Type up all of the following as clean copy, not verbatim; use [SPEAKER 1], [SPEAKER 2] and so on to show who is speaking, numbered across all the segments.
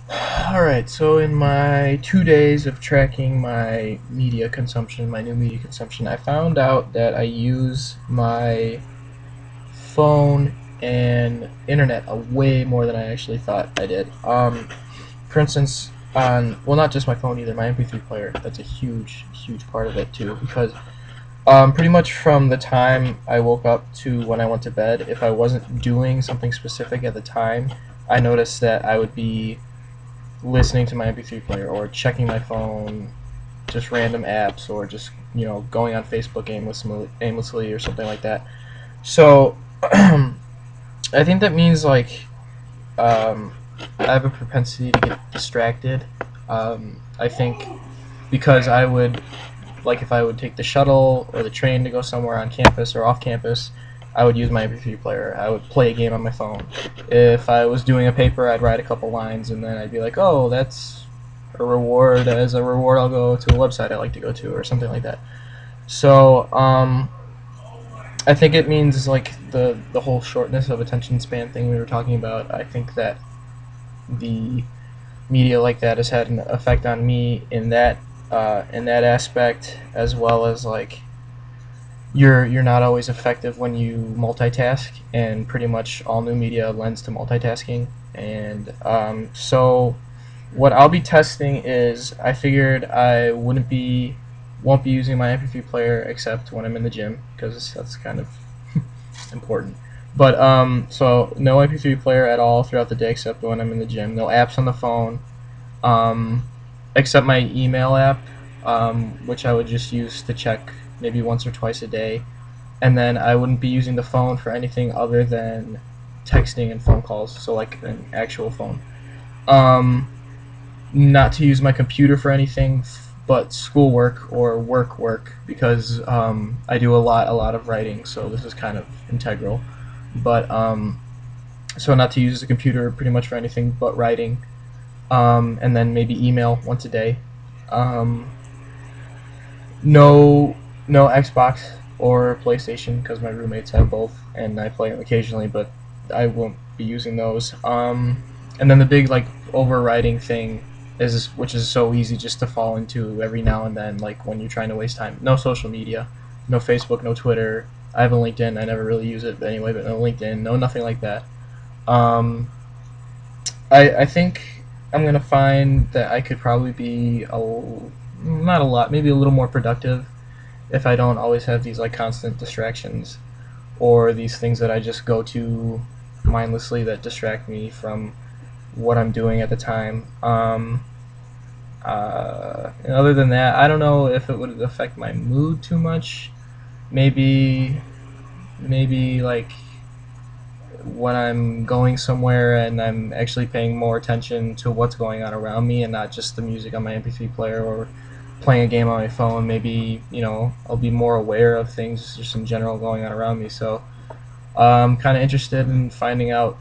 [SPEAKER 1] Alright, so in my 2 days of tracking my media consumption, my new media consumption, I found out that I use my phone and internet a way more than I actually thought I did. For instance, well, not just my phone either, my MP3 player, that's a huge part of it too, because pretty much from the time I woke up to when I went to bed, if I wasn't doing something specific at the time, I noticed that I would be listening to my MP3 player or checking my phone, just random apps, or just going on Facebook aimlessly or something like that. So I think that means like um, I have a propensity to get distracted. I think because I would like if I would take the shuttle or the train to go somewhere on campus or off campus, I would use my MP3 player. I would play a game on my phone. If I was doing a paper, I'd write a couple lines, and then I'd be like, "Oh, that's a reward. As a reward, I'll go to a website I like to go to, or something like that." So, I think it means like the whole shortness of attention span thing we were talking about. I think that the media like that has had an effect on me in that aspect, as well as like you're not always effective when you multitask, and pretty much all new media lends to multitasking. And so what I'll be testing is I figured I won't be using my MP3 player except when I'm in the gym because that's kind of important. But so no MP3 player at all throughout the day except when I'm in the gym. No apps on the phone, um, except my email app, which I would just use to check maybe once or twice a day. And then I wouldn't be using the phone for anything other than texting and phone calls, so like an actual phone. Um, Not to use my computer for anything but schoolwork or work because I do a lot of writing, so this is kind of integral. But so not to use the computer pretty much for anything but writing, and then maybe email once a day. Um, no, no Xbox or PlayStation because my roommates have both, and I play them occasionally, but I won't be using those. And then the big like overriding thing is which is so easy just to fall into every now and then, like when you're trying to waste time. No social media, no Facebook, no Twitter. I have a LinkedIn. I never really use it anyway, but no LinkedIn, no nothing like that. Um, I think I'm gonna find that I could probably be not a lot, maybe a little more productive if I don't always have these like constant distractions or these things that I just go to mindlessly that distract me from what I'm doing at the time. And other than that, I don't know if it would affect my mood too much. Maybe, maybe like when I'm going somewhere and I'm actually paying more attention to what's going on around me and not just the music on my MP3 player or playing a game on my phone. Maybe I'll be more aware of things just in general going on around me. So I'm kind of interested in finding out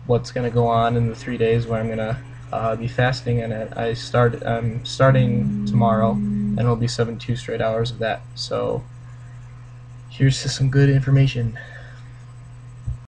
[SPEAKER 1] what's going to go on in the 3 days where I'm going to be fasting, and I'm starting tomorrow, and it'll be 72 straight hours of that. So here's to some good information.